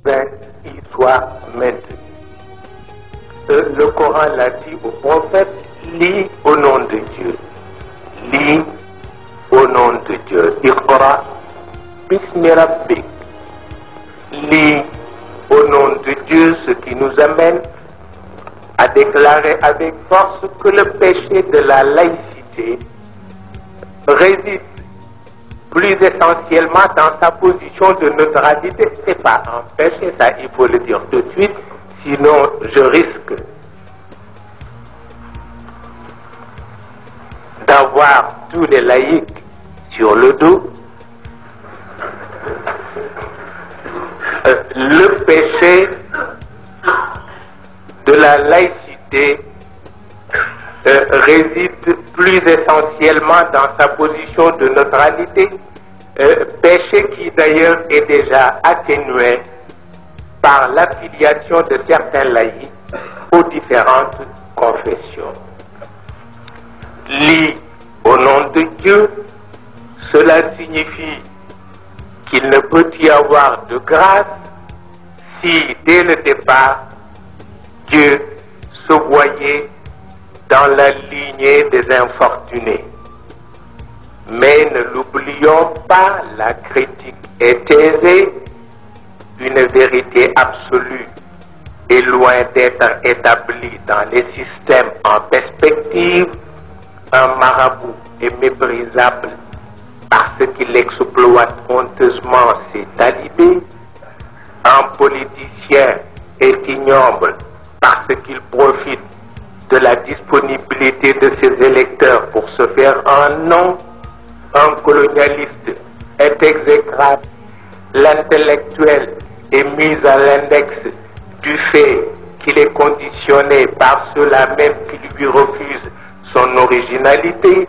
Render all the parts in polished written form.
il soit maintenu. Le Coran l'a dit au prophète, lis au nom de Dieu. Lis au nom de Dieu. Iqra bismi rabbik. Lis au nom de Dieu, ce qui nous amène à déclarer avec force que le péché de la laïcité réside plus essentiellement dans sa position de neutralité. C'est pas un péché, ça il faut le dire tout de suite, sinon je risque d'avoir tous les laïcs sur le dos. Le péché de la laïcité réside plus essentiellement dans sa position de neutralité, péché qui d'ailleurs est déjà atténué par l'affiliation de certains laïcs aux différentes confessions. Lis au nom de Dieu, cela signifie qu'il ne peut y avoir de grâce si dès le départ Dieu se voyait dans la lignée des infortunés. Mais ne l'oublions pas, la critique est aisée, une vérité absolue est loin d'être établie dans les systèmes en perspective. Un marabout est méprisable parce qu'il exploite honteusement ses talibés. Un politicien est ignoble parce qu'il profite de la disponibilité de ses électeurs pour se faire un nom. Un colonialiste est exécrable. L'intellectuel est mis à l'index du fait qu'il est conditionné par ceux-là même qui lui refusent son originalité.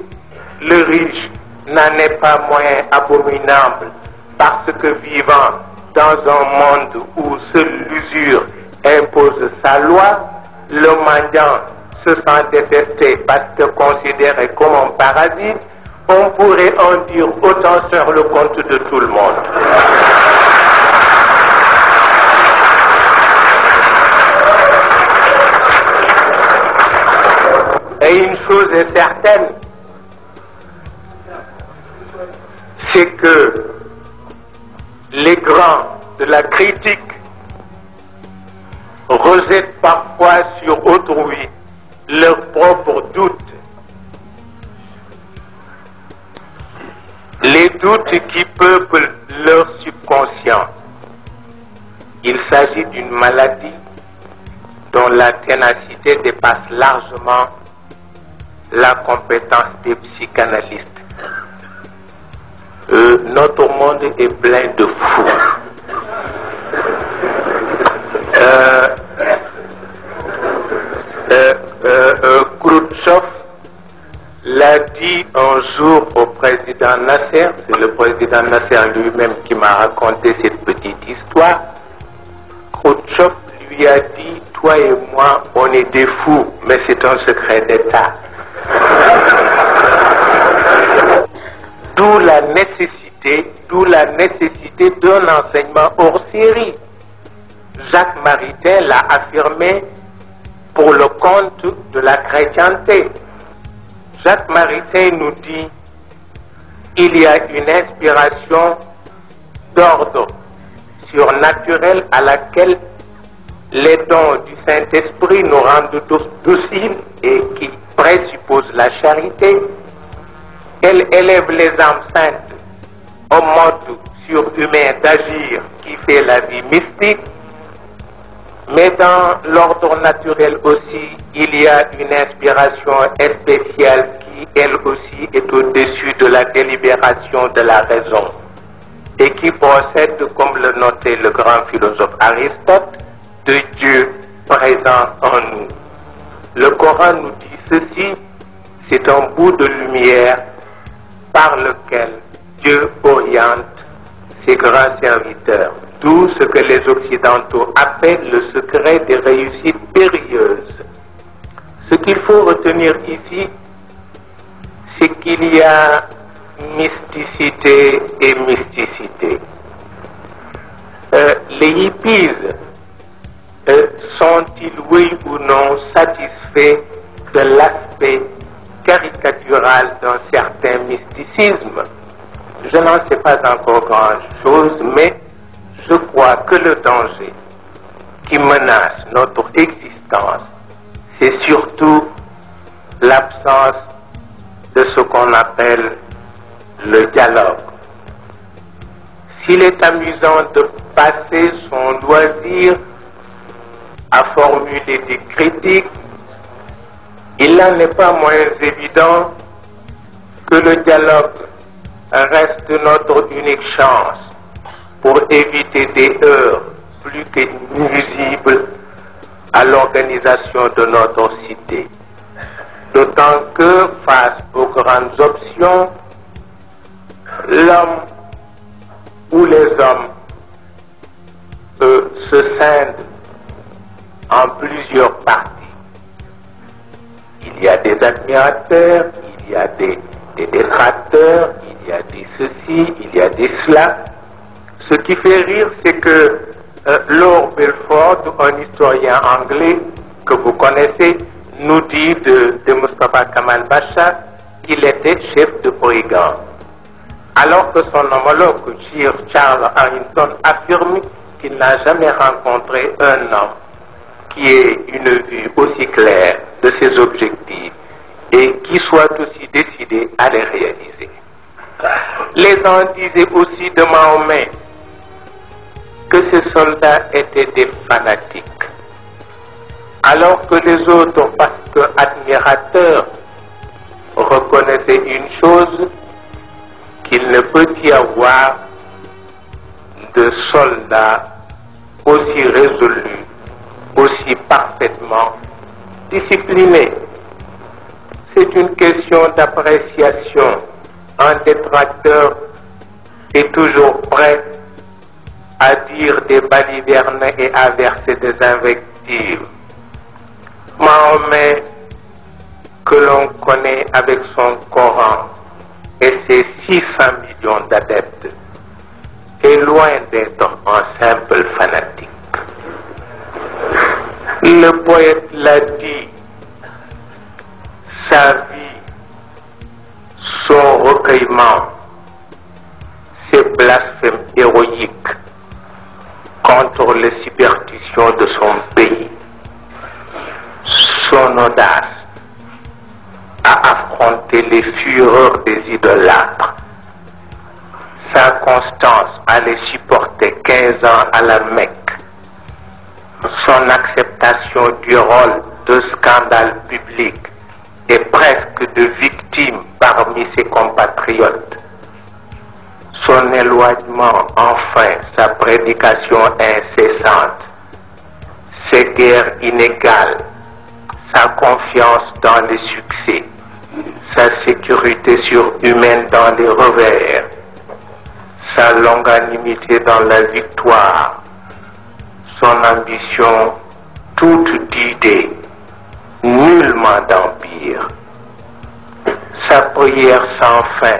Le riche n'en est pas moins abominable parce que vivant dans un monde où seule l'usure impose sa loi, le mendiant se sent détesté parce que considéré comme un parasite. On pourrait en dire autant sur le compte de tout le monde. Et une chose est certaine, c'est que les grands de la critique rejettent parfois sur autrui leurs propres doutes. Les doutes qui peuplent leur subconscient. Il s'agit d'une maladie dont la ténacité dépasse largement la compétence des psychanalystes. Notre monde est plein de fous. Khrouchtchev l'a dit un jour au président Nasser, c'est le président Nasser lui-même qui m'a raconté cette petite histoire. Khrouchtchev lui a dit, toi et moi, on est des fous, mais c'est un secret d'État. D'où la nécessité d'un enseignement hors série. Jacques Maritain l'a affirmé pour le compte de la chrétienté. Jacques Maritain nous dit il y a une inspiration d'ordre surnaturel à laquelle les dons du Saint-Esprit nous rendent dociles et qui présuppose la charité. Elle élève les âmes saintes au mode surhumain d'agir qui fait la vie mystique. Mais dans l'ordre naturel aussi, il y a une inspiration spéciale qui, elle aussi, est au-dessus de la délibération de la raison et qui procède, comme le notait le grand philosophe Aristote, de Dieu présent en nous. Le Coran nous dit ceci, c'est un bout de lumière par lequel Dieu oriente ses grands serviteurs. D'où ce que les Occidentaux appellent le secret des réussites périlleuses. Ce qu'il faut retenir ici, c'est qu'il y a mysticité et mysticité. les hippies sont-ils, oui ou non, satisfaits de l'aspect caricatural d'un certain mysticisme? Je n'en sais pas encore grand-chose, mais je crois que le danger qui menace notre existence, c'est surtout l'absence de ce qu'on appelle le dialogue. S'il est amusant de passer son loisir à formuler des critiques, il n'en est pas moins évident que le dialogue reste notre unique chance pour éviter des heurts plus que nuisibles à l'organisation de notre cité. D'autant que, face aux grandes options, l'homme ou les hommes se scindent en plusieurs parties. Il y a des admirateurs, il y a des détracteurs, il y a des ceci, il y a des cela. Ce qui fait rire, c'est que Lord Belfort, un historien anglais que vous connaissez, nous dit de Mustafa Kemal Pasha qu'il était chef de brigand. Alors que son homologue Charles Harrington affirme qu'il n'a jamais rencontré un homme qui ait une vue aussi claire de ses objectifs et qui soit aussi décidé à les réaliser. Les gens disaient aussi de Mahomet que ces soldats étaient des fanatiques, alors que les autres, parce que admirateurs, reconnaissaient une chose, qu'il ne peut y avoir de soldats aussi résolus, aussi parfaitement disciplinés. C'est une question d'appréciation. Un détracteur est toujours prêt à dire des balivernes et à verser des invectives. Mahomet, que l'on connaît avec son Coran et ses 600 millions d'adeptes, est loin d'être un simple fanatique. Le poète l'a dit, sa vie, son recueillement, ses blasphèmes héroïques contre les superstitions de son pays, son audace à affronter les fureurs des idolâtres, sa constance à les supporter 15 ans à la Mecque, son acceptation du rôle de scandale public et presque de victime parmi ses compatriotes, son éloignement, enfin, sa prédication incessante, ses guerres inégales, sa confiance dans les succès, sa sécurité surhumaine dans les revers, sa longanimité dans la victoire, son ambition toute d'idées, nullement d'empire, sa prière sans fin,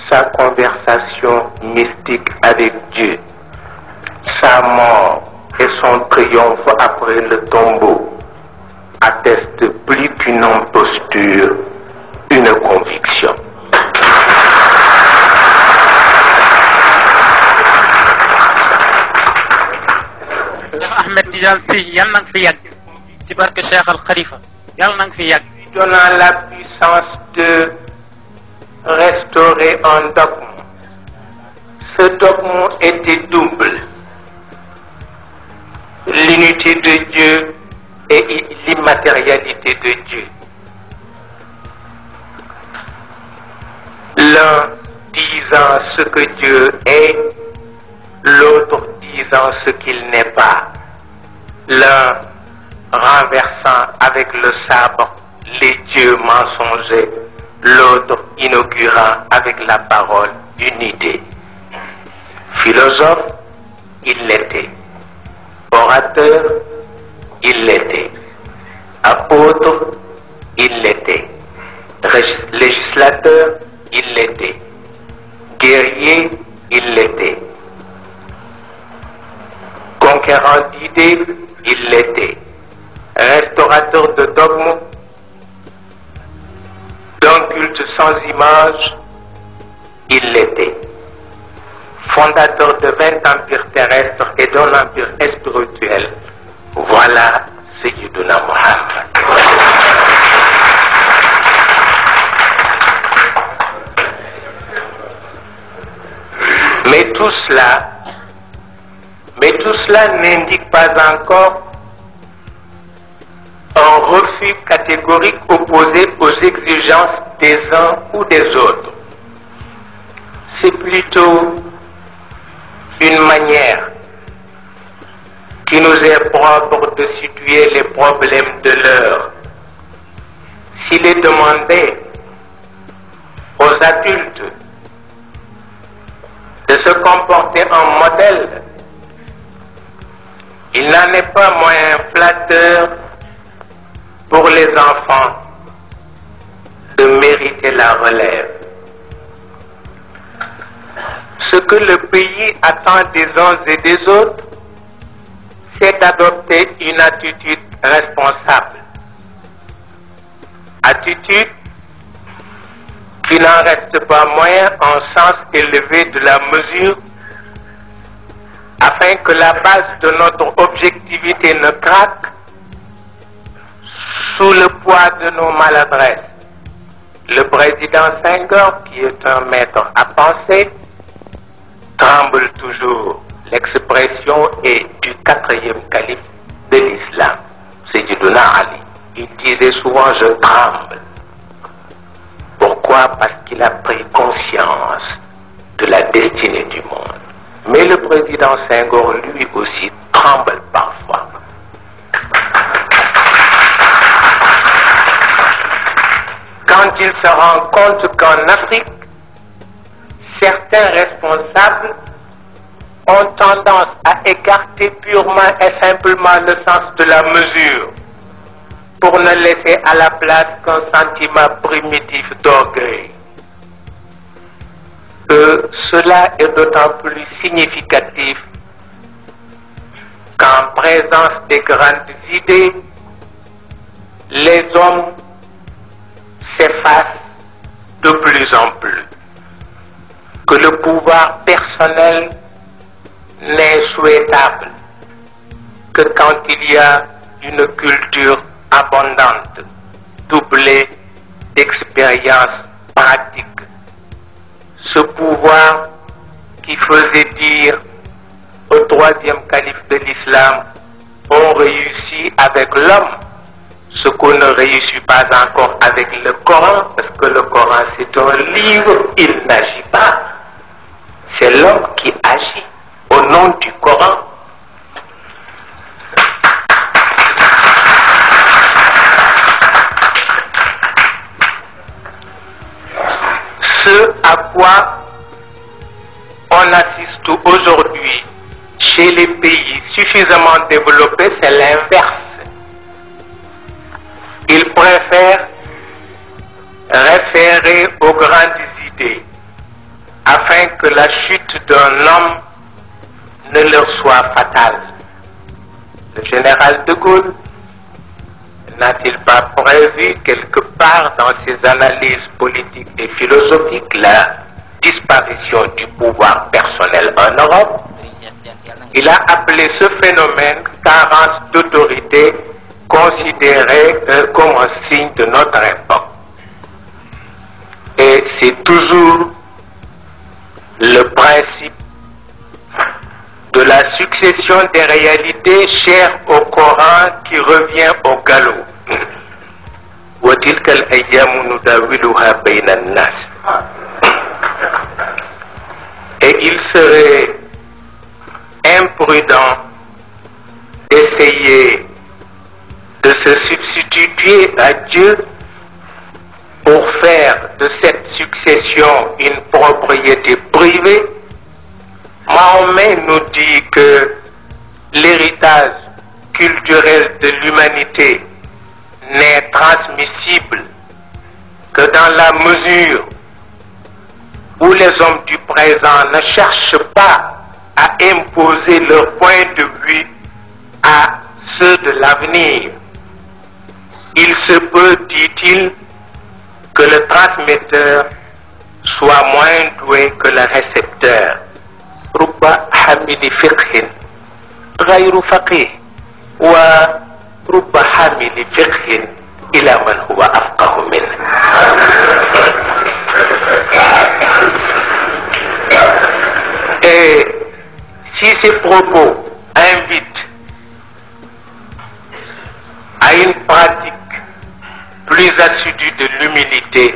sa conversation mystique avec Dieu, sa mort et son triomphe après le tombeau attestent plus qu'une imposture, une conviction. Ahmed Tidiane Sy yal na nga fi yàgg ci barke Cheikh Al Khalifa yal na nga fi yàgg. Donnant la puissance de restaurer un dogme. Ce dogme était double. L'unité de Dieu et l'immatérialité de Dieu. L'un disant ce que Dieu est, l'autre disant ce qu'il n'est pas. L'un renversant avec le sabre les dieux mensongers, l'autre inaugurant avec la parole une idée. Philosophe, il l'était. Orateur, il l'était. Apôtre, il l'était. Législateur, il l'était. Guerrier, il l'était. conquérant d'idées, il l'était. Restaurateur de dogmes, d'un culte sans image, il l'était. Fondateur de 20 empires terrestres et d'un empire spirituel, voilà Sayyiduna Muhammad. Mais tout cela n'indique pas encore un refus catégorique opposé aux exigences des uns ou des autres. C'est plutôt une manière qui nous est propre de situer les problèmes de l'heure. S'il est demandé aux adultes de se comporter en modèle, il n'en est pas moins flatteur pour les enfants de mériter la relève. Ce que le pays attend des uns et des autres, c'est d'adopter une attitude responsable. Attitude qui n'en reste pas moins un sens élevé de la mesure, afin que la base de notre objectivité ne craque sous le poids de nos maladresses. Le président Senghor, qui est un maître à penser, tremble toujours. L'expression est du 4e calife de l'islam, Sayyiduna Ali. Il disait souvent « je tremble ». Pourquoi? Parce qu'il a pris conscience de la destinée du monde. Mais le président Senghor, lui aussi, tremble parfois. Quand il se rend compte qu'en Afrique, certains responsables ont tendance à écarter purement et simplement le sens de la mesure pour ne laisser à la place qu'un sentiment primitif d'orgueil. Cela est d'autant plus significatif qu'en présence des grandes idées, les hommes s'effacent de plus en plus, que le pouvoir personnel n'est souhaitable que quand il y a une culture abondante, doublée d'expériences pratiques. Ce pouvoir qui faisait dire au 3e calife de l'islam, on réussit avec l'homme ce qu'on ne réussit pas encore avec le Coran, parce que le Coran c'est un livre, il n'agit pas. C'est l'homme qui agit au nom du Coran. Ce à quoi on assiste aujourd'hui chez les pays suffisamment développés, c'est l'inverse. Ils préfèrent référer aux grandes idées afin que la chute d'un homme ne leur soit fatale. Le général de Gaulle n'a-t-il pas prévu quelque part dans ses analyses politiques et philosophiques la disparition du pouvoir personnel en Europe? Il a appelé ce phénomène carence d'autorité, considéré comme un signe de notre époque. Et c'est toujours le principe de la succession des réalités chères au Coran qui revient au galop. Et il serait imprudent d'essayer de se substituer à Dieu pour faire de cette succession une propriété privée. Mahomet nous dit que l'héritage culturel de l'humanité n'est transmissible que dans la mesure où les hommes du présent ne cherchent pas à imposer leur point de vue ceux de l'avenir. Il se peut, dit-il, que le transmetteur soit moins doué que le récepteur. رب حامل فقه غير فقيه ورب حامل فقه إلى من هو أفقه منه. Et si ces propos invitent à une pratique plus assidue de l'humilité,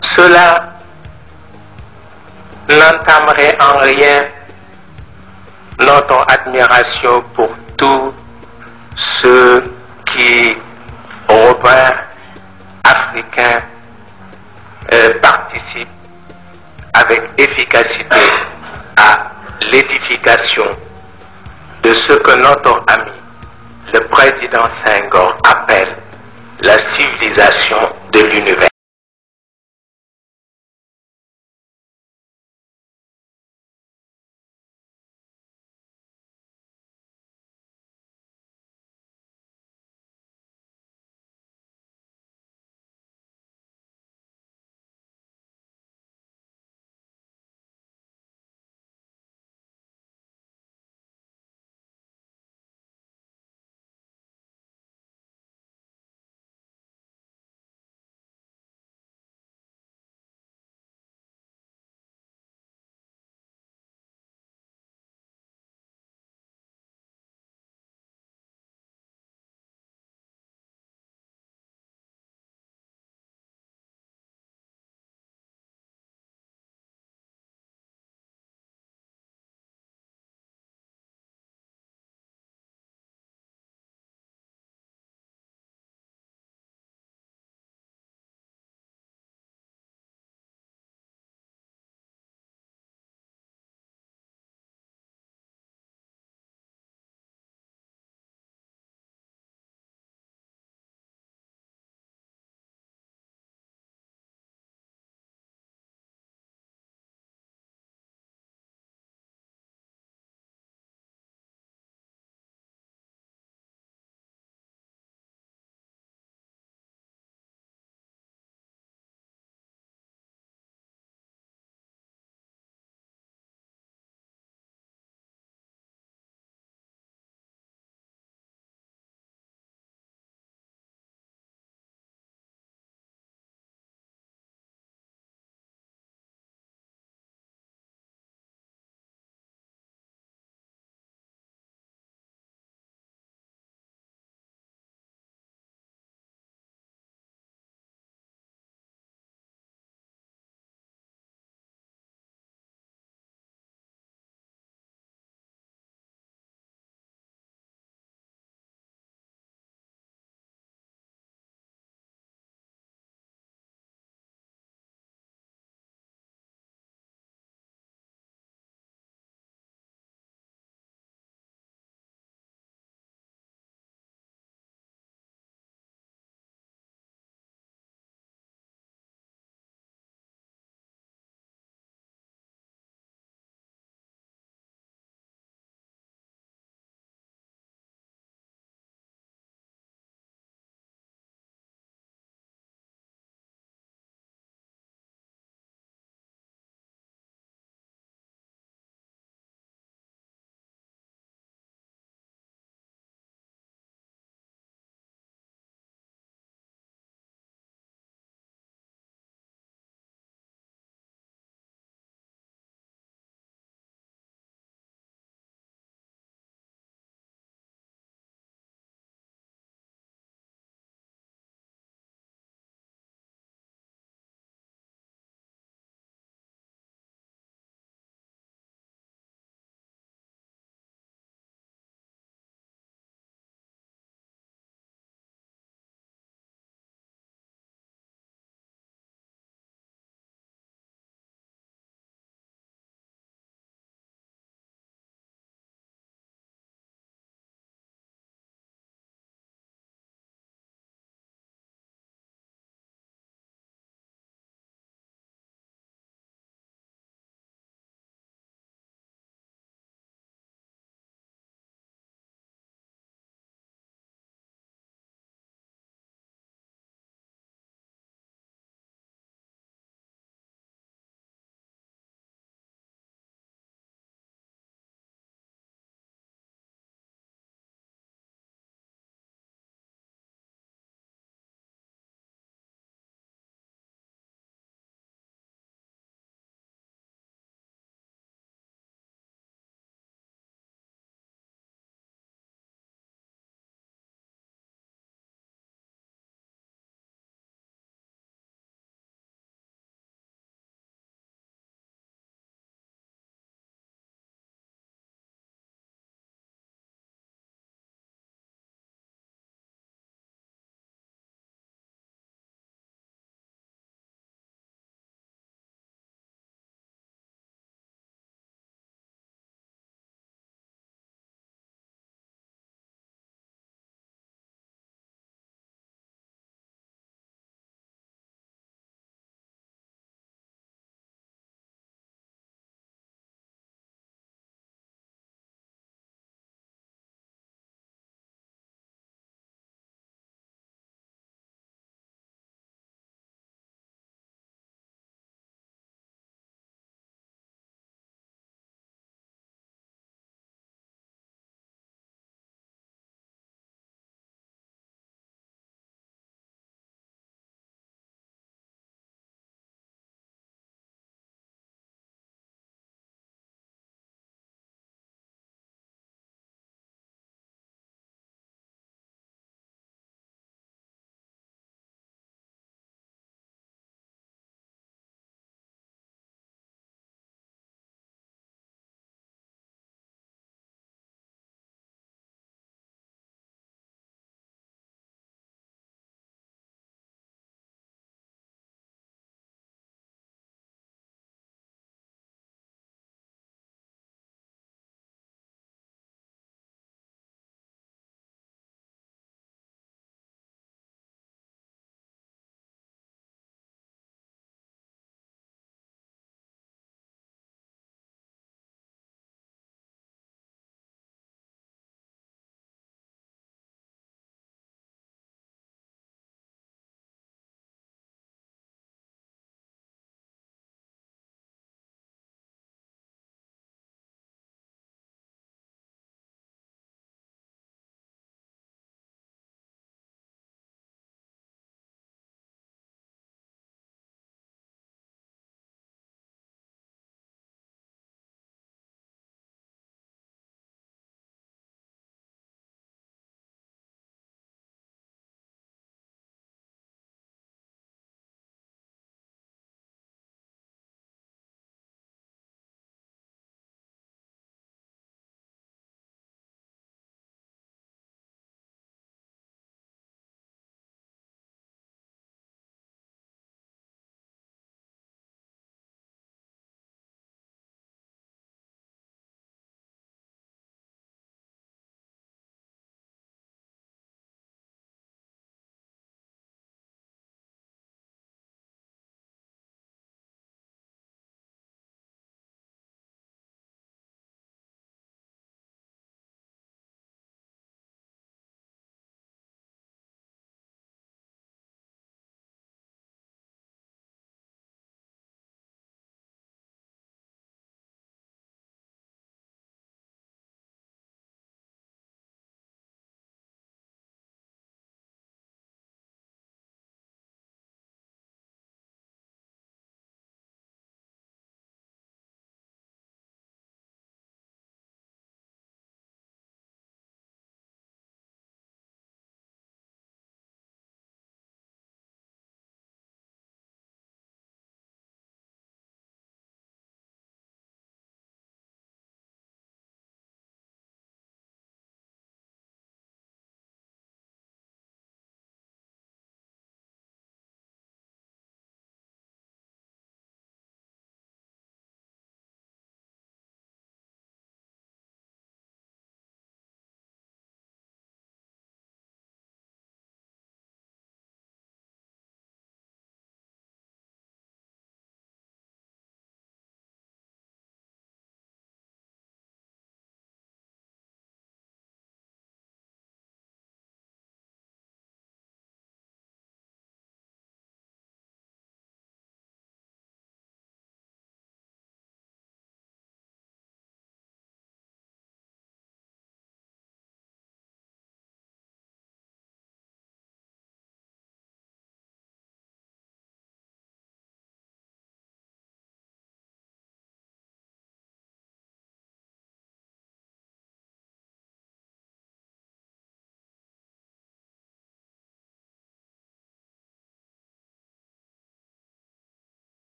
cela n'entamerait en rien notre admiration pour tous ceux qui, Européens, Africains, participent avec efficacité à l'édification de ce que notre ami, le président Senghor, appelle la civilisation de l'univers.